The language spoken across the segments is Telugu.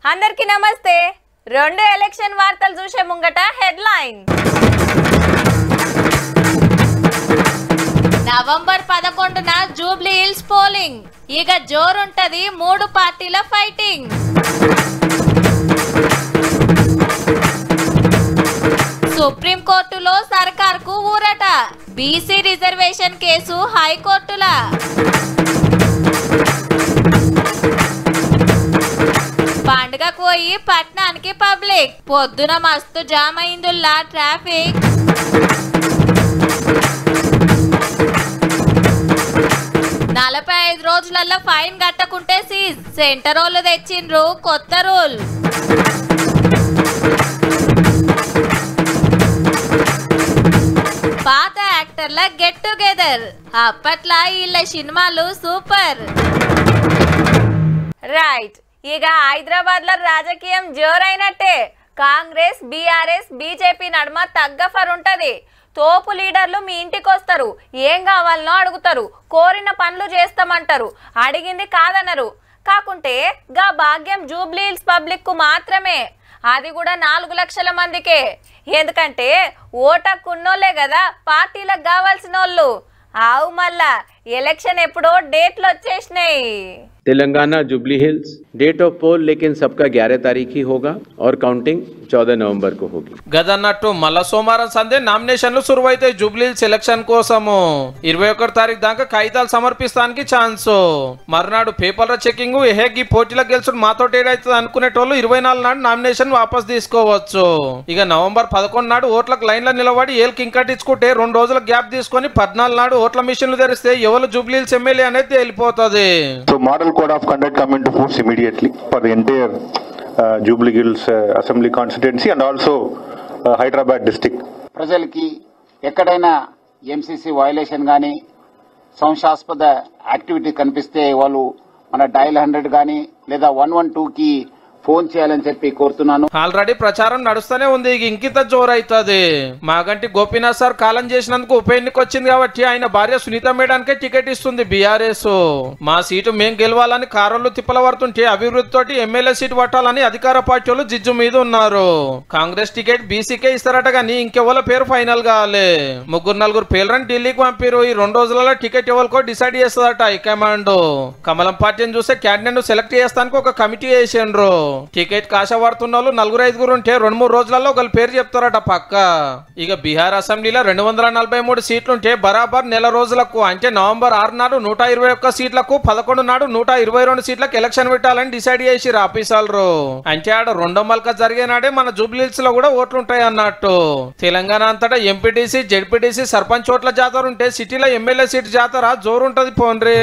అందరికీ నమస్తే. రెండు ఎలక్షన్ వార్తలు చూసే ముంగట హెడ్లైన్. నవంబర్ 11న జూబ్లీ హిల్స్ పోలింగ్. ఇక జోరుంటది 3 పార్టీల ఫైటింగ్. సుప్రీం కోర్టులో సర్కార్కు ఊరట. బీసీ రిజర్వేషన్ కేసు హైకోర్టుల. పండుగకు పోయి పట్నానికి పబ్లిక్. పొద్దున మస్తు జామ్ అయిందుల్లా ట్రాఫిక్. నలభై 5 రోజులలో ఫైన్ కట్టకుంటే సీజ్. సెంటర్ వాళ్ళు తెచ్చిండ్రు కొత్త రూల్. పాత యాక్టర్ల గెట్ టుగెదర్. అప్పట్లా వీళ్ళ సినిమాలు సూపర్. రైట్, ఇక హైదరాబాద్ లో రాజకీయం జోరైనట్టే. కాంగ్రెస్, బీఆర్ఎస్, బీజేపీ నడుమ తగ్గఫర్ ఉంటది. తోపు లీడర్లు మీ ఇంటికి వస్తారు, ఏం కావాలనో అడుగుతారు, కోరిన పనులు చేస్తామంటారు, అడిగింది కాదనరు. కాకుంటే గా భాగ్యం జూబ్లీ హిల్స్ పబ్లిక్ కు మాత్రమే, అది కూడా 4 లక్షల మందికే. ఎందుకంటే ఓటక్కున్నోళ్లే కదా పార్టీలకు కావాల్సిన వాళ్ళు. ఆవు మళ్ళా ఎలక్షన్ ఎప్పుడో డేట్లు వచ్చేసినాయి. Telangana Jubilee Hills date of poll लेकिन सबका 11 तारीख ही होगा और काउंटिंग 14 नवंबर को होगी. గదన్నట్టు మళ్ళా సోమవారం సందే నామినేషన్లు సురువైతే జూబ్లీ హిల్స్ ఎలక్షన్ కోసము 21 తారీఖు దాకా కాగితాలు సమర్పిస్తానికి ఛాన్స్. మర్నాడు పేపర్ల చెకింగ్ హెగ్గి పోటీలకు గెలుచుడు మాతోటి ఏడైతుంది అనుకునేటోళ్ళు 24 నాడు నామినేషన్ వాపస్ తీసుకోవచ్చు. ఇక నవంబర్ 11 నాడు ఓట్లకు లైన్లో నిలబడి ఏళ్ళకి ఇంకటించుకుంటే 2 రోజుల గ్యాప్ తీసుకొని 14 నాడు ఓట్ల మిషన్లు తెరిస్తే ఎవరు జూబ్లీ హిల్స్ ఎమ్మెల్యే అనేది తేలిపోతుంది. Code of conduct come into force immediately for the entire Jubilee Hills Assembly constituency and also Hyderabad district. ప్రజలకి ఎక్కడైనా ఎంసీసీ వయలేషన్ కానీ సంశయాస్పద యాక్టివిటీ కనిపిస్తే వాళ్ళు మన డయల్ 100 కానీ లేదా 112కి ఫోన్ చేయాలని చెప్పి కోరుతున్నాను. ఆల్రెడీ ప్రచారం నడుస్తూనే ఉంది, ఇంకింత జోరైతుంది. మాగంటి గోపీనాథ్ సార్ కాలం చేసినందుకు ఉప ఎన్నిక వచ్చింది కాబట్టి ఆయన భార్య సునీత మేడానికే టికెట్ ఇస్తుంది బీఆర్ఎస్. మా సీటు మేం గెలవాలని కారోళ్ళు తిప్పల పడుతుంటే అభివృద్ధి తోటి ఎమ్మెల్యే సీటు పట్టాలని అధికార పార్టీ వాళ్ళు జిజ్జు మీద ఉన్నారు. కాంగ్రెస్ టికెట్ బీసీకే ఇస్తారట గానీ ఇంకెవరి పేరు ఫైనల్ కావాలి. 3-4 పేర్లను ఢిల్లీకి పంపారు. ఈ 2 రోజులలో టికెట్ ఎవరికో డిసైడ్ చేస్తుందట హైకమాండ్. కమలం పార్టీని చూస్తే క్యాండిడేట్ సెలెక్ట్ చేస్తానికి ఒక కమిటీ వేసిండ్రు. టికెట్ కాశపడుతున్న వాళ్ళు 4-5 ఉంటే 2-3 రోజులలో ఒకరి పేరు చెప్తారట పక్క. ఇక బీహార్ అసెంబ్లీలో 243 సీట్లుంటే బరాబర్ నెల రోజులకు అంటే నవంబర్ 6 నాడు 121 సీట్లకు 11 నాడు 122 సీట్లకు ఎలక్షన్ పెట్టాలని డిసైడ్ చేసిరు ఆఫీసర్లు. అంటే ఆడ 2వ మల్క జరిగే నాడే మన జూబ్లీ హిల్స్ లో కూడా ఓట్లుంటాయి అన్నట్టు. తెలంగాణ అంతటా ఎంపీటీసీ, జెడ్పీటీసీ, సర్పంచ్ ఓట్ల జాతర ఉంటే సిటీలో ఎమ్మెల్యే సీట్ జాతర జోరుంటది పోన్రీ.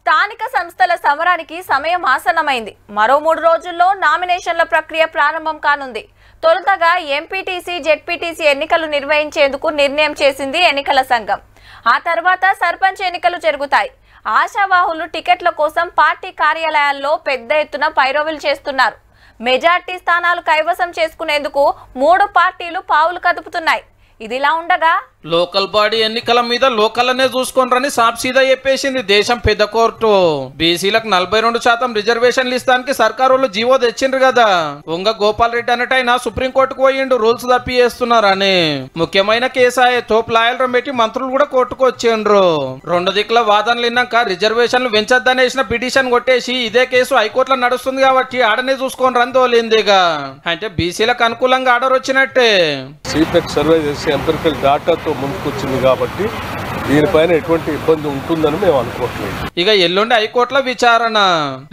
స్థానిక సంస్థల సమరానికి సమయం ఆసన్నమైంది. మరో 3 రోజుల్లో నామినేషన్ల ప్రక్రియ ప్రారంభం కానుంది. తొలుతగా ఎంపీటీసీ, జెడ్పీటీసీ ఎన్నికలు నిర్వహించేందుకు నిర్ణయం చేసింది ఎన్నికల సంఘం. ఆ తర్వాత సర్పంచ్ ఎన్నికలు జరుగుతాయి. ఆశావాహులు టికెట్ల కోసం పార్టీ కార్యాలయాల్లో పెద్ద ఎత్తున పైరవీలు చేస్తున్నారు. మెజార్టీ స్థానాలు కైవసం చేసుకునేందుకు 3 పార్టీలు పావులు కదుపుతున్నాయి. ఇదిలా ఉండగా లోకల్ బాడీ ఎన్నికల మీద లోకల్నే చూసుకోనరని సాప్ సీదా చెప్పేసింది దేశం పెద్ద కోర్టు. బీసీలకు 42% రిజర్వేషన్లు ఇస్తానికి సర్కారు జీవో తెచ్చిండ్రు కదా. వంగ గోపాల్ రెడ్డి అన్నట్టయినా సుప్రీంకోర్టుకు పోయిండు రూల్స్ తప్పి చేస్తున్నారని. ముఖ్యమైన కేసాయే తోపు లాయర్లు పెట్టి మంత్రులు కూడా కోర్టుకు వచ్చిండ్రు. 2 దిక్కుల వాదనలు విన్నాక రిజర్వేషన్లు పెంచద్దనేసిన పిటిషన్ కొట్టేసి ఇదే కేసు హైకోర్టులో నడుస్తుంది కాబట్టి ఆడనే చూసుకోనరని తోలిందిగా. అంటే బీసీలకు అనుకూలంగా ఆర్డర్ వచ్చినట్టే. సర్వే చేసి ఎంపిరికల్ డాటాతో ముందుకొచ్చింది కాబట్టి దీనిపైన ఎటువంటి ఇబ్బంది ఉంటుందని మేము అనుకోవట్లేదు. ఇక ఎల్లుండి హైకోర్టులో విచారణ.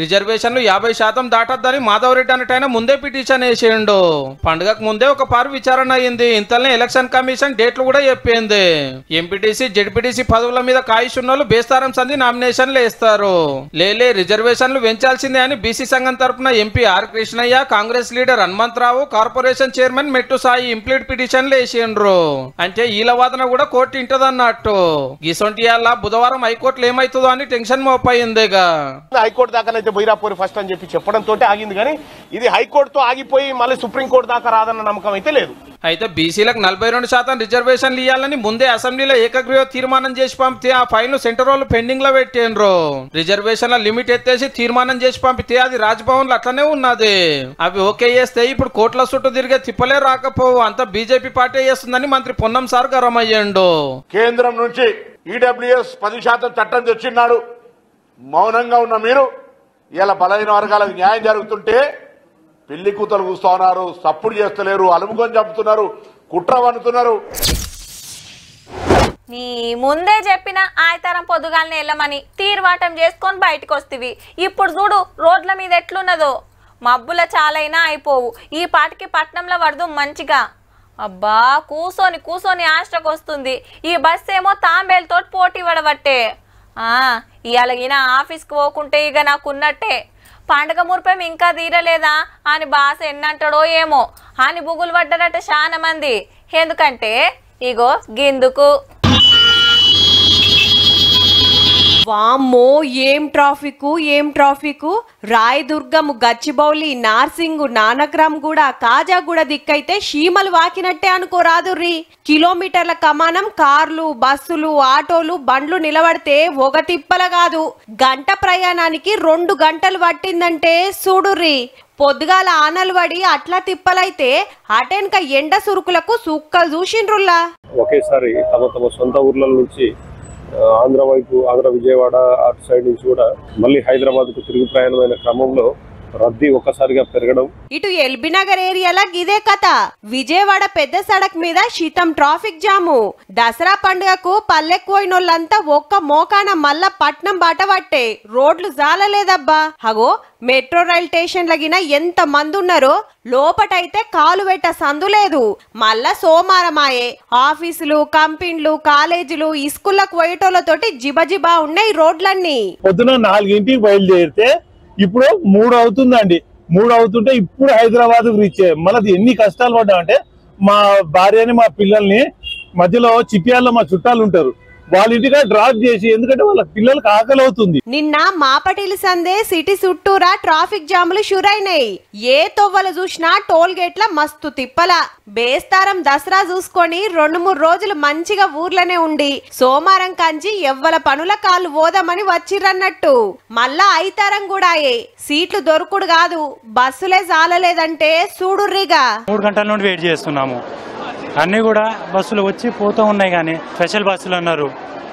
రిజర్వేషన్లు 50% దాటద్దని మాధవరెడ్డి అన్నట్టయినా ముందే పిటిషన్ వేసిండు. పండుగకు ముందే ఒక పారు విచారణ అయింది. ఇంతలోనే ఎలక్షన్ కమిషన్ డేట్లు కూడా చెప్పింది. ఎంపీటీసీ, జెడ్పీటీసీ పదవుల మీద కాయిషున్నోళ్ళు బేస్తారం సంది నామినేషన్లు వేస్తారు. లేలే రిజర్వేషన్లు పెంచాల్సిందే అని బీసీ సంఘం తరపున MP R Krishnaiah, Congress leader Hanumantha Rao, corporation chairman Mettu Sai implead పిటిషన్లు వేసిండ్రు. అంటే ఈల వాదన కూడా కోర్టు ఇంటదన్నట్టు. గిసొంటియాల బుధవారం హైకోర్టులో ఏమైతుందో అని టెన్షన్ మోపయిందేగా. హైకోర్టు దాకానైతే బైరాపూరి ఫస్ట్ అని చెప్పి చెప్పడంతో ఆగింది, కానీ ఇది హైకోర్టుతో ఆగిపోయి మళ్ళీ సుప్రీంకోర్టు దాకా రాదన్న నమ్మకం అయితే లేదు. అయితే బీసీలకు 42% రిజర్వేషన్లు ఇవ్వాలని ముందే అసెంబ్లీలో ఏకగ్రీవ తీర్మానం చేసి పంపితే ఆ ఫైల్ సెంటర్ వాళ్ళు పెండింగ్ లో పెట్టిండ్రు. రిజర్వేషన్ల లిమిట్ ఎత్తేసి తీర్మానం చేసి పంపితే అది రాజ్భవన్ లో అట్లనే ఉన్నది. అవి ఓకే చేస్తే ఇప్పుడు కోట్ల చుట్టూ తిరిగే తిప్పలే రాకపోవు, అంతా బీజేపీ పార్టీ చేస్తుందని మంత్రి పొన్నం సార్ గరం అయ్యిండు. కేంద్రం నుంచి ఈడబ్ల్యూఎస్ 10% చట్టం తెచ్చిన్నాడు. మౌనంగా ఉన్న మీరు ఇలా బలహీన వర్గాలకు న్యాయం జరుగుతుంటే పెళ్లి కూతలు కూస్తా ఉన్నారు, సప్పుడు చేస్తలేరు, అలుముకొని చంపుతున్నారు, కుట్ర వన్నుతున్నారు. నీ ముందే చెప్పిన ఆయతరం పొద్దుగాలని వెళ్ళమని తీర్వాటం చేసుకొని బయటకు వస్తేవి. ఇప్పుడు చూడు రోడ్ల మీద ఎట్లున్నదో. మబ్బుల చాలైనా అయిపోవు. ఈ పాటికి పట్నంలో పడదు మంచిగా. అబ్బా కూసోని కూసోని ఆశకు వస్తుంది. ఈ బస్ ఏమో తాంబేలతో పోటీ పడబట్టే. ఇలాగిన ఆఫీస్కి పోకుంటే ఇక నాకున్నట్టే. పండగ మురిపేం ఇంకా తీరలేదా అని బాస ఎన్నంటాడో ఏమో అని బుగులు పడ్డారట చాలా మంది. ఎందుకంటే ఇగో గిందుకు వామ్మో ఏం ట్రాఫిక్ రాయదుర్గం, గచ్చిబౌలి, నార్సింగ్, నానక్రామ్ కూడా కాజాగూడ దిక్కైతే చీమలు వాకినట్టే అనుకోరాదుర్రి. కిలోమీటర్ల కమానం కార్లు, బస్సులు, ఆటోలు, బండ్లు నిలబడితే ఒక తిప్పల కాదు, గంట ప్రయాణానికి 2 గంటలు పట్టిందంటే చూడుర్రి. పొద్దుగాల ఆనలు పడి అట్లా తిప్పలైతే అటెనక ఎండ సురుకులకు సుక్కలు చూసిండ్రుల్లా. ఒకేసారి తమ సొంత ఊర్ల నుంచి ఆంధ్ర వైపు, ఆంధ్ర విజయవాడ అటు సైడ్ నుంచి కూడా మళ్ళీ హైదరాబాద్ కు తిరిగి ప్రయాణమైన క్రమంలో రద్దీ ఒక్కసారిగా పెరగడం. ఇటు ఎల్బీ నగర్ ఏరియాలో ఇదే కథ. విజయవాడ పెద్ద సడక్ మీద శీతం ట్రాఫిక్ జాము. దసరా పండుగకు పల్లెకు పోయినోళ్ళంతా ఒక్క మోకాన మళ్ళా పట్నం బాట పట్టే. రోడ్లు జాలలేదబ్బా. అగో మెట్రో రైల్ స్టేషన్ లగిన ఎంత మంది ఉన్నారో లోపటైతే కాలు పెట్ట సందు లేదు. మళ్ళా సోమారమాయే. ఆఫీసులు, కంపెనీలు, కాలేజీలు, ఇస్కూళ్ళకు పోయేటోళ్ళతోటి జిబజిబా ఉన్నాయి రోడ్లన్నీ. పొద్దున 4 బయలుదేరితే ఇప్పుడు 3 అవుతుందండి. 3 అవుతుంటే ఇప్పుడు హైదరాబాద్ రీచ్ అయ్యాం. మళ్ళీ ఎన్ని కష్టాలు పడ్డామంటే మా భార్యని, మా పిల్లల్ని మధ్యలో చిట్యాల్లో మా చుట్టాలు ఉంటారు, వాళ్ళ ఇంటిగా డ్రాప్ చేసి, ఎందుకంటే వాళ్ళ పిల్లలకు ఆకలి అవుతుంది. నిన్న మాపటిలి సందే సిటీ చుట్టూరా ట్రాఫిక్ జాములు షురైనాయి. ఏ తొవ్వలు చూసినా టోల్ గేట్ల మస్తు తిప్పల. బేస్తారం దసరా చూసుకొని 2-3 రోజులు మంచిగా ఊర్లోనే ఉండి సోమవారం కంచి ఎవ్వల పనుల కాళ్ళు పోదామని వచ్చిర్రన్నట్టు. మళ్ళా ఐతారం కూడా అయ్యే. సీట్లు దొరుకుడు కాదు, బస్సులే చాలలేదంటే చూడుర్రిగా. 3 గంటల నుండి వెయిట్ చేస్తున్నాము. అన్నీ కూడా బస్సులు వచ్చి పోతూ ఉన్నాయి, కానీ స్పెషల్ బస్సులు అన్నారు.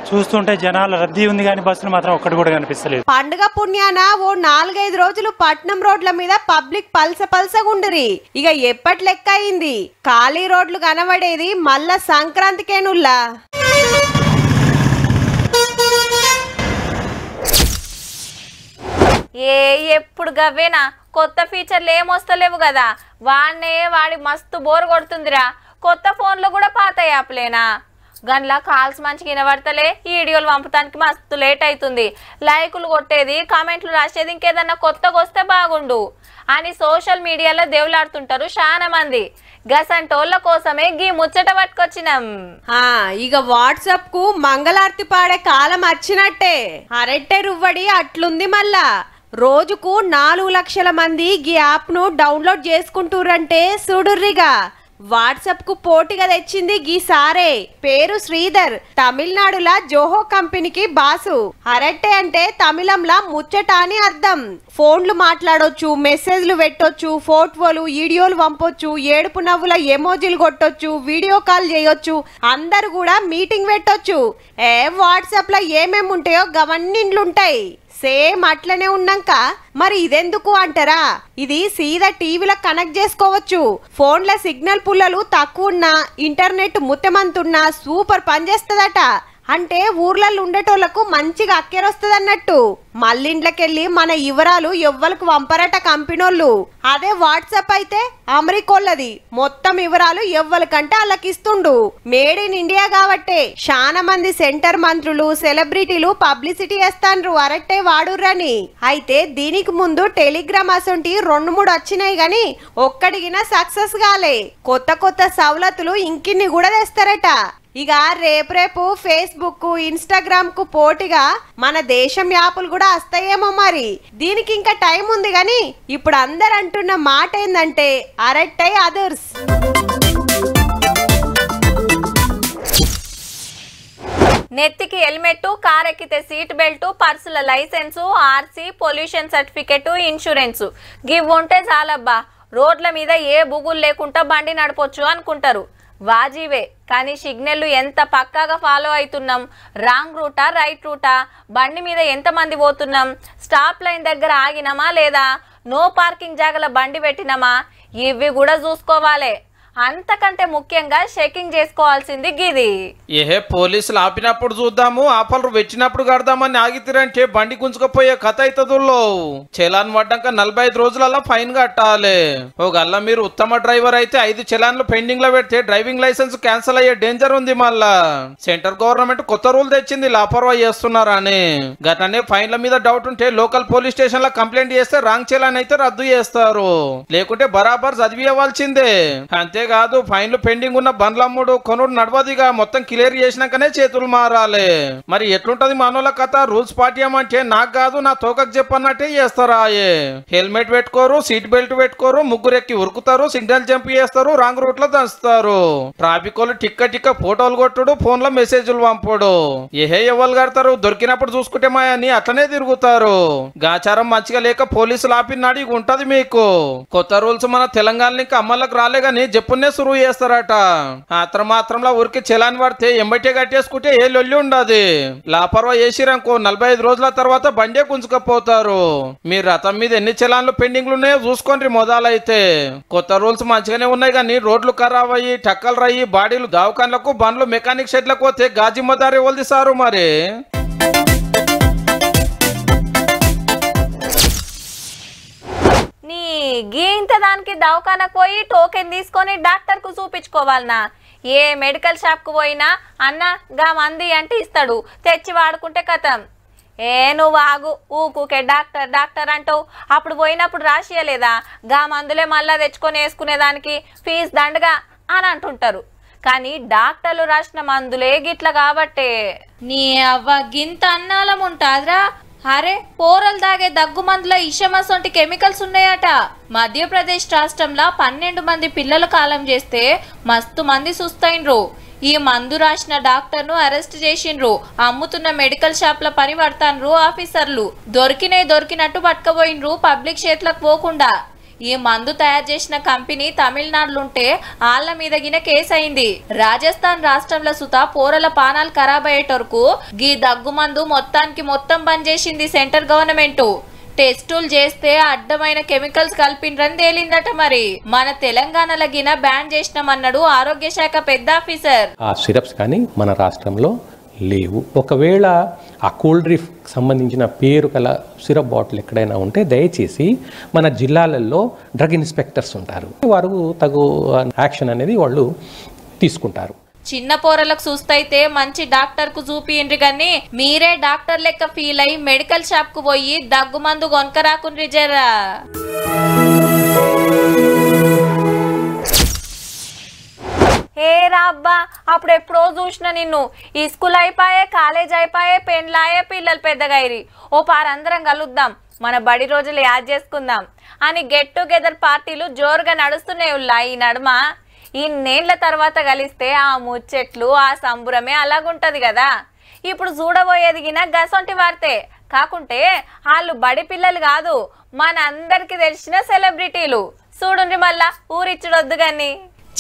చూస్తుంటే జనాల రద్దీ ఉంది, కానీ బస్సులు మాత్రం ఒక్కటి కూడా కనిపిస్తలేదు. పండుగ పుణ్యాన ఓ 4-5 రోజులు పట్నం రోడ్ల మీద పబ్లిక్ పల్సగుండిరి. ఇక ఎప్పటి లెక్క అయింది. ఖాళీ రోడ్లు కనబడేది మళ్ళా సంక్రాంతికేనుల్లా. ఎప్పుడు గవ్వేనా కొత్త ఫీచర్లు ఏమొస్తలేవు కదా. వాడి మస్తు బోర్ కొడుతుందిరా. కొత్త ఫోన్లో కూడా పాత యాప్లేనా? గన్లా కాల్స్ మంచిగా వినబడతలే. ఈ వీడియోలు పంపడానికి మస్తు లేట్ అవుతుంది. లైకులు కొట్టేది, కామెంట్లు రాసేది ఇంకేదన్నా కొత్తగా వస్తే బాగుండు అని సోషల్ మీడియాలో దేవులాడుతుంటారు చాలా మంది. గసంటోళ్ళ కోసమే గీ ముచ్చట పట్టుకొచ్చినాం. ఇక వాట్సాప్ కు మంగళార్తి పాడే కాలం వచ్చినట్టే. అరెట్టే రువ్వడి అట్లుంది. మళ్ళా రోజుకు 4 లక్షల మంది గీ యాప్ ను డౌన్లోడ్ చేసుకుంటుర్రంటే చూడుర్రిగా. వాట్సాప్ కు పోటీగా తెచ్చింది గీసారే. పేరు శ్రీధర్. తమిళనాడులా జోహో కంపెనీకి బాసు. అరట్టే అంటే తమిళంలా ముచ్చట అని అర్థం. ఫోన్లు మాట్లాడొచ్చు, మెసేజ్లు పెట్టొచ్చు, ఫోటోలు, వీడియోలు పంపొచ్చు, ఏడుపు నవ్వుల ఎమోజీలు కొట్టొచ్చు, వీడియో కాల్ చేయొచ్చు, అందరు కూడా మీటింగ్ పెట్టొచ్చు. వాట్సాప్ లో ఏమేమి ఉంటాయో గవన్నింట్లుంటాయి. సేమ్ అట్లనే ఉన్నాక మరి ఇదెందుకు అంటారా? ఇది సీదా టీవీలో కనెక్ట్ చేసుకోవచ్చు. ఫోన్ల సిగ్నల్ పుల్లలు తక్కువ ఉన్నా, ఇంటర్నెట్ ముత్తమంతున్నా సూపర్ పనిచేస్తుందట. అంటే ఊర్లలో ఉండేటోళ్లకు మంచిగా అక్కెరొస్తుంది అన్నట్టు. మళ్ళింట్లకెళ్ళి మన వివరాలు ఎవ్వలకు వంపరట కంపెనోళ్ళు. అదే వాట్సాప్ అయితే అమెరికోళ్ళది. మొత్తం వివరాలు ఎవ్వలకంటే వాళ్ళకిస్తుండు. మేడ్ ఇన్ ఇండియా కాబట్టే చాలా మంది సెంటర్ మంత్రులు, సెలబ్రిటీలు పబ్లిసిటీ చేస్తాండ్రు అరట్టే వాడుర్రని. అయితే దీనికి ముందు టెలిగ్రామ్ అసొంటి 2-3 వచ్చినాయి గాని ఒక్కడిగిన సక్సెస్ కాలే. కొత్త సవలతులు ఇంకిన్ని కూడా తెస్తారట. ఇక రేపు ఫేస్బుక్, ఇన్స్టాగ్రామ్ కు పోటీగా మన దేశం యాప్లు కూడా వస్తాయేమో. మరి దీనికి ఇంకా టైం ఉంది గాని ఇప్పుడు అందరు అంటున్న మాట ఏందంటే అరట్టై అదర్స్. నెత్తికి హెల్మెట్, కార్ ఎక్కితే సీట్ బెల్ట్, పర్సుల license, RC, pollution certificate, insurance give ఉంటే చాలబ్బా రోడ్ల మీద ఏ బుగులు లేకుండా బండి నడపొచ్చు అనుకుంటారు. వాజీవే, కానీ సిగ్నల్ ఎంత పక్కాగా ఫాలో అవుతున్నాం, రాంగ్ రూటా రైట్ రూటా, బండి మీద ఎంతమంది పోతున్నాం, స్టాప్ లైన్ దగ్గర ఆగినామా లేదా, నో పార్కింగ్ జాగల బండి పెట్టినామా, ఇవి కూడా చూసుకోవాలి. అంతకంటే ముఖ్యంగా చెకింగ్ చేసుకోవాల్సింది గిది. ఏహే పోలీసులు ఆపినప్పుడు చూద్దాము, ఆపలరు వచ్చినప్పుడు కడదామని ఆగితిరంటే బండి గుంజుకపోయే కథ అవుతుందో. చలాన్ పడ్డాక 45 రోజులలో ఫైన్ కట్టాలి. ఒకళ్ళ మీరు ఉత్తమ డ్రైవర్ అయితే 5 చలాన్లు పెండింగ్ లో పెడితే డ్రైవింగ్ లైసెన్స్ క్యాన్సిల్ అయ్యే డేంజర్ ఉంది. మళ్ళా సెంటర్ గవర్నమెంట్ కొత్త రూల్ తెచ్చింది లాపర్వా చేస్తున్నారని. గతనే ఫైన్ల మీద డౌట్ ఉంటే లోకల్ పోలీస్ స్టేషన్ లో కంప్లైంట్ చేస్తే రాంగ్ చలాన్ అయితే రద్దు చేస్తారు, లేకుంటే బరాబర్ చదివివ్వాల్సిందే. అంతే కాదు, ఫైన్లు పెండింగ్ ఉన్న బండ్లమ్ముడు కొనుడు నడవదిగా, మొత్తం క్లియర్ చేసినాకనే చేతులు మారాలి. మరి ఎట్లుంటది మనోళ్ళ కథ? రూల్స్ పాటియమంటే నాకు కాదు నా తోకకు చెప్పన్నట్టే చేస్తారా? హెల్మెట్ పెట్టుకోరు, సీట్ బెల్ట్ పెట్టుకోరు, ముగ్గురెక్కి ఉరుకుతారు, సిగ్నల్ జంప్ చేస్తారు, రాంగ్ రూట్ లో దంచుతారు. ట్రాఫిక్ వాళ్ళు టిక్క ఫోటోలు కొట్టుడు, ఫోన్ లో మెసేజ్లు పంపుడు. ఏహే ఎవరు కడతారు? దొరికినప్పుడు చూసుకుంటే మాయని అట్లనే తిరుగుతారు. గాచారం మంచిగా లేక పోలీసులు ఆపినాడు ఇక ఉంటది మీకు. కొత్త రూల్స్ మన తెలంగాణ ఇంకా అమల్లోకి రాలే గానీ చెప్పునే సురువు చేస్తారట. మాత్రంలో ఊరికి చలాన్ పడితే ఎంబటే కట్టేసుకుంటే ఏ లొల్లి ఉండదు. లాపర్వా చేసిరనుకో 45 రోజుల తర్వాత బండే గుంజుకపోతారు. మీరు రథం మీద ఎన్ని చలాన్లు పెండింగ్లు ఉన్నాయో చూసుకోండి మొదలైతే. కొత్త రూల్స్ మంచిగానే ఉన్నాయి కానీ రోడ్లు ఖరాబ్ అయ్యి టక్కలు రయ్యి బాడీలు దవాఖాన్లకు బండ్లు మెకానిక్ షెడ్లకు పోతే గాజిమ్మదారి వదిలి సారు. మరి నీ గీంత దానికి దవాఖానకు పోయి టోకెన్ తీసుకొని డాక్టర్ కు చూపించుకోవాలనా? ఏ మెడికల్ షాప్ కు పోయినా అన్న గా మంది అంటే ఇస్తాడు, తెచ్చి వాడుకుంటే కథం. నువ్వు ఆగు, ఊకుకే డాక్టర్ డాక్టర్ అంటావు. అప్పుడు పోయినప్పుడు రాసియలేదా గా మందులే మళ్ళా తెచ్చుకొని వేసుకునేదానికి ఫీజు దండగా అని అంటుంటారు. కానీ డాక్టర్లు రాసిన మందులే గిట్ల కాబట్టే. నీ అవ్వ గింత అన్నాలం ఉంటాదిరా. అరే పోరలు దాగే దగ్గు మందుల ఇషమసొంటి కెమికల్స్ ఉన్నాయట. మధ్యప్రదేశ్ రాష్ట్రంలో 12 మంది పిల్లలు కాలం చేస్తే మస్తు మంది సుస్తైండ్రు. ఈ మందు రాసిన డాక్టర్ ను అరెస్ట్ చేసిండ్రు. అమ్ముతున్న మెడికల్ షాప్ లో పని పడతాన్రు ఆఫీసర్లు. దొరికినట్టు పట్టుకపోయిండ్రు పబ్లిక్ చేతులకు పోకుండా. ఈ మందు తయారు చేసిన కంపెనీ తమిళనాడులుంటే ఆళ్ల మీద గిన కేసు అయింది. రాజస్థాన్ రాష్ట్రంలో సుత పోరల పానాలు ఖరాబ్ అయ్యేటరకు గీ దగ్గు మందు మొత్తం బంద్ చేసింది సెంటర్ గవర్నమెంట్. టెస్టులు చేస్తే అడ్డమైన కెమికల్స్ కలిపిండ్రని తేలిందట. మరి మన తెలంగాణలో గిన బ్యాన్ చేసినామన్నాడు ఆరోగ్య శాఖ పెద్ద ఆఫీసర్. ఆ సిరప్స్ కానీ మన రాష్ట్రంలో లేవు. ఒకవేళ ఆ కూల్ డ్రింక్ సంబంధించిన పేరు గల సిరప్ బాటిల్ ఎక్కడైనా ఉంటే దయచేసి మన జిల్లాలలో డ్రగ్ ఇన్స్పెక్టర్స్ ఉంటారు, వారు తగు యాక్షన్ అనేది వాళ్ళు తీసుకుంటారు. చిన్న పోరలకు చూస్తైతే మంచి డాక్టర్ కు చూపియండ్రి గాని మీరే డాక్టర్ లెక్క ఫీల్ అయి మెడికల్ షాప్ కు పోయి దగ్గు మందు కొనకరాకుండ్రి జరా. ఏ రాబ్బా, అప్పుడు ఎప్పుడో చూసిన నిన్ను. ఈ స్కూల్ అయిపోయే, కాలేజ్ అయిపోయే, పెండ్లాయే, పిల్లలు పెద్దగైరి. ఓ పారందరం కలుద్దాం, మన బడి రోజులు యాద్ చేసుకుందాం అని గెట్ టుగెదర్ పార్టీలు జోరుగా నడుస్తున్నాయి. ఈ నడుమ ఇన్నేళ్ల తర్వాత కలిస్తే ఆ ముచ్చట్లు ఆ సంబురమే అలాగుంటది కదా. ఇప్పుడు చూడబోయేది గిన గసొంటి వార్తే కాకుంటే వాళ్ళు బడి పిల్లలు కాదు, మన అందరికి తెలిసిన సెలబ్రిటీలు. చూడుండ్రి మళ్ళా ఊరిచ్చుడొద్దు గాని.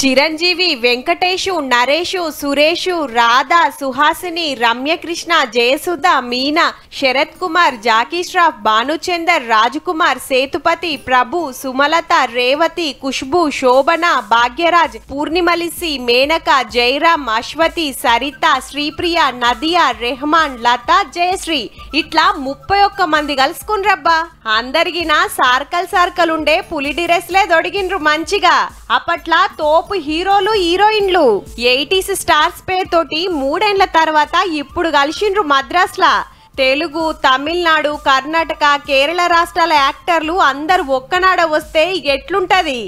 చిరంజీవి, వెంకటేషు, నరేషు, సురేషు, రాధా, సుహాసిని, రమ్యకృష్ణ, జయసుధ, మీనా, శరత్ కుమార్, జాకీ ష్రాఫ్, భానుచందర్, రాజకుమార్, సేతుపతి, ప్రభు, సుమలత, రేవతి, ఖుష్బు, శోభన, భాగ్యరాజ్, పూర్ణిమలిసి, మేనక, జయరామ్, అశ్వతి, సరిత, శ్రీప్రియ, నదియా, రెహమాన్, లత, జయశ్రీ ఇట్లా 31 మంది కలుసుకున్రబ్బా. అందరిగిన సార్కల్ ఉండే పులి డ్రెస్లే దొడిగిండ్రు మంచిగా. అప్పట్లా తోపు హీరోలు హీరోయిన్లు 80s స్టార్స్ పేరుతోటి 3 ఏళ్ల తర్వాత ఇప్పుడు కలిసిండ్రు మద్రాస్లా. తెలుగు, తమిళనాడు, కర్ణాటక, కేరళ రాష్ట్రాల యాక్టర్లు అందరు ఒక్కనాడ వస్తే ఎట్లుంటది?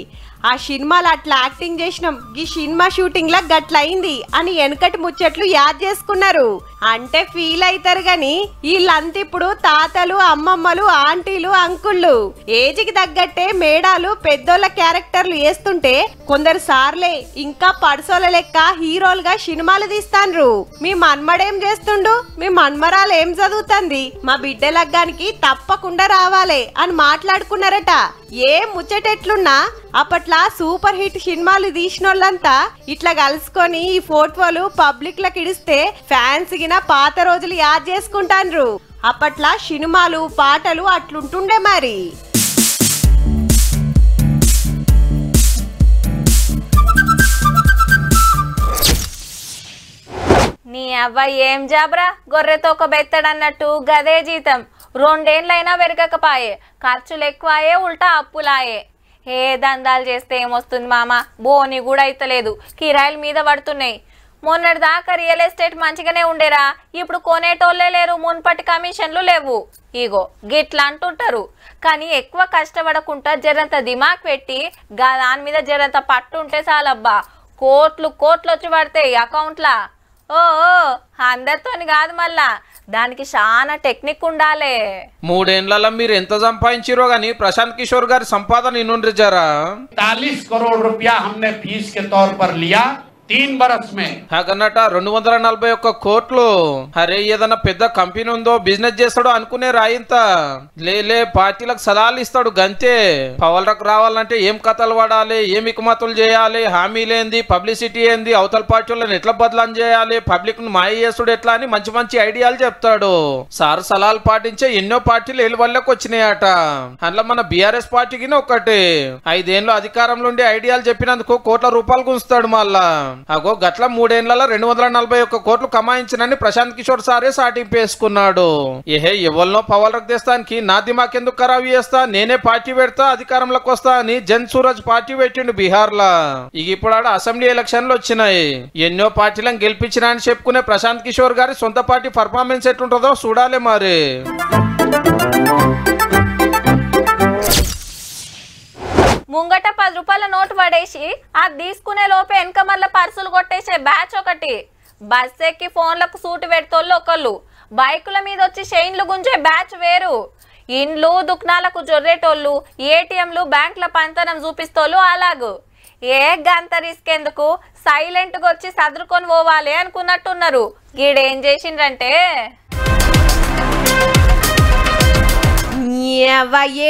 ఆ సినిమాలు అట్లా యాక్టింగ్ చేసినాం, ఈ సినిమా షూటింగ్ లా గట్లయింది అని వెనకటి ముచ్చట్లు యాద్ చేసుకున్నారు. అంటే ఫీల్ అవుతారు గాని వీళ్ళంతా ఇప్పుడు తాతలు అమ్మమ్మలు ఆంటీలు అంకుళ్ళు ఏజ్కి తగ్గట్టే మేడాలు పెద్దోళ్ళ క్యారెక్టర్లు వేస్తుంటే కొందరు సార్లే ఇంకా పడసోల లెక్క హీరోలుగా సినిమాలు తీస్తాండ్రు. మీ మన్మడేం చేస్తుండు, మీ మన్మరాలు ఏం చదువుతుంది, మా బిడ్డ లగ్గానికి తప్పకుండా రావాలే అని మాట్లాడుకున్నారట. ఏ ముచ్చటెట్లున్నా అప్పట్లా సూపర్ హిట్ సినిమాలు తీసినోళ్ళంతా ఇట్లా కలుసుకొని ఈ ఫోటోలు పబ్లిక్ లకు ఇడిస్తే ఫ్యాన్స్ గిన పాత రోజులు యాద్ చేసుకుంటాండ్రు. అప్పట్లా సినిమాలు పాటలు అట్లుంటుండే మరి. నీ అవ్వ ఏం జాబ్రా, గొర్రెతో ఒక బెత్తడన్నట్టు గదే జీతం. 2 ఏళ్ళైనా పెరగకపాయే, ఖర్చులు ఎక్కువాయే, ఉల్టా అప్పులాయే. ఏ దందాలు చేస్తే ఏమొస్తుంది మామ, బోని కూడా అయితలేదు, కిరాయిల మీద పడుతున్నాయి. మొన్నటి దాకా రియల్ ఎస్టేట్ మంచిగానే ఉండేరా, ఇప్పుడు కొనేటోళ్లే లేరు, మున్పటి కమిషన్లు లేవు. ఇగో గిట్లా అంటుంటారు. కానీ ఎక్కువ కష్టపడకుండా జరంత దిమాగ్ పెట్టి దాని మీద జరంత పట్టు ఉంటే చాలబ్బా, కోట్లు వచ్చి పడతాయి అకౌంట్లా. ఓ అందరితోని కాదు, మళ్ళా దానికి చాలా టెక్నిక్ ఉండాలి. 3 ఏళ్లలో మీరు ఎంత సంపాదించారో గానీ ప్రశాంత్ కిషోర్ గారి సంపాదన ఇన్నుండ్రి జరా. 40 करोड़ रुपया हमने फीस के तौर पर लिया 3 बरस में. అన్నట 241 కోట్లు. అరే ఏదన్నా పెద్ద కంపెనీ ఉందో బిజినెస్ చేస్తాడో అనుకునే రాయింత లే పార్టీలకు సలహాలు ఇస్తాడు గంతే. పవర్లకు రావాలంటే ఏం కథలు పడాలి, ఏం ఇకమతులు చేయాలి, హామీలేంది, పబ్లిసిటీ ఏంది, అవతల పార్టీలను ఎట్లా బదలాం చేయాలి, పబ్లిక్ ను మాయ చేసుడు ఎట్లా అని మంచి మంచి ఐడియాలు చెప్తాడు. సార్ సలహాలు పాటించే ఎన్నో పార్టీలు ఏళ్ళ వల్లకి వచ్చినాయట. అందులో మన బీఆర్ఎస్ పార్టీకి ఒకటి 5 ఏళ్ళు అధికారంలో ఉండి ఐడియాలు చెప్పినందుకు కోట్ల రూపాయలు గుంచుతాడు. మళ్ళా అగో గట్ల 3 ఏళ్లలో 241 కోట్లు కమాయించినని ప్రశాంత్ కిషోర్ సారే సాటింపు వేసుకున్నాడు. ఎవరినో పవర్లకు తెస్తానికి నా దిమాక్ ఎందుకు ఖరాబ్ చేస్తా, నేనే పార్టీ పెడతా, అధికారంలోకి వస్తా అని జన్ సూరజ్ పార్టీ పెట్టిండు బీహార్ లా. ఇప్పుడు ఆడ అసెంబ్లీ ఎలక్షన్లు వచ్చినాయి. ఎన్నో పార్టీలను గెలిపించిన అని చెప్పుకునే ప్రశాంత్ కిషోర్ గారి సొంత పార్టీ పర్ఫార్మెన్స్ ఎట్లుంటుందో చూడాలి మరి. ముంగట 10 రూపాయల నోటు పడేసి అది తీసుకునే లోపే వెనక మళ్ళీ పర్సులు కొట్టేసే బ్యాచ్ ఒకటి. బస్ ఎక్కి ఫోన్లకు సూటు పెడతోళ్ళు ఒకళ్ళు, బైకుల మీద వచ్చి చైన్లు గుంజే బ్యాచ్ వేరు. ఇండ్లు దుకాణాలకు జొర్రేటోళ్ళు, ఏటీఎంలు బ్యాంకుల పంతనం చూపిస్తోళ్ళు అలాగు. ఏ గంత రిస్క్ ఎందుకు, సైలెంట్గా వచ్చి సదురుకొని పోవాలి అనుకున్నట్టున్నారు. గీడేం చేసిండ్రంటే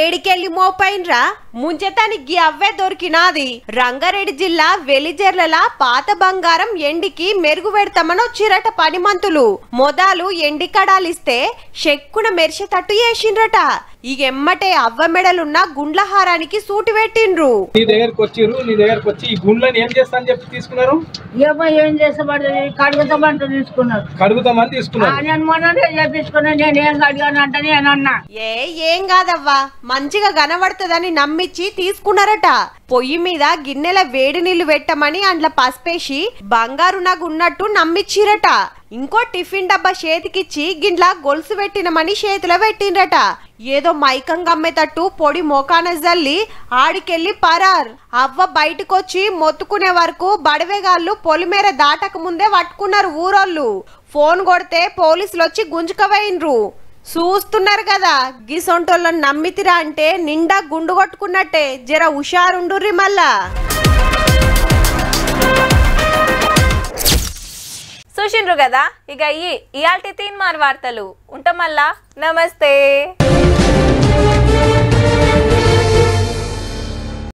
ఏడికెళ్ళి మోపైన్రా ముంచెతానికి అవ్వే దొరికినాది. రంగారెడ్డి జిల్లా వెలిజెర్ల పాత బంగారం ఎండికి మెరుగు పెడతామని వచ్చిరట పనిమంతులు. మొదలు ఎండి కడాలిస్తే చెక్కున మెరిసేటట్టు చేసిండ్రట. ఇక ఎమ్మటే అవ్వ మెడలున్న గుండ్లహారానికి సూటి పెట్టిండ్రు. నీ దగ్గరకు వచ్చిర్రు, నీ దగ్గరకు వచ్చి ఈ గుండ్లని ఏం చేస్తా అని చెప్పి తీసుకున్నారు. ఏం చేస్తామంటే కడుగుతామంటూ తీసుకున్నారు. కడుగుతామని తీసుకున్నారు. నేను మొన్ననే చేపించుకున్నా, నేను ఏం కడిగాను అంటే నేను అన్నా. ఏం కాదవ్వా, మంచిగా కనబడుతుందని నమ్మిచ్చి తీసుకున్నారట. పొయ్యి మీద గిన్నెల వేడి నీళ్లు పెట్టమని అండ్ల పసిపేసి బంగారు నగు ఉన్నట్టు నమ్మిచ్చిరట. ఇంకో టిఫిన్ డబ్బా చేతికిచ్చి గిట్లా గొలుసు పెట్టినమని చేతిలో పెట్టిండ్రట. ఏదో మైకం గమ్మేటట్టు పొడి మోకాన జల్లి ఆడికెళ్ళి పరార్. అవ్వ బయటకొచ్చి మొత్తుకునే వరకు బడవేగాళ్ళు పొలిమేర దాటక ముందే పట్టుకున్నారు ఊరోళ్ళు. ఫోన్ కొడితే పోలీసులు వచ్చి గుంజుకవేయిండ్రు. చూస్తున్నారు కదా, గిసొంటోళ్ళని నమ్మితిరా అంటే నిండా గుండు కొట్టుకున్నట్టే. జర హుషారుండుర్రి మళ్ళా. చూసిండ్రు కదా, ఇక ఇయాల్టి తీన్మార్ వార్తలు ఉంటాం మళ్ళా. నమస్తే.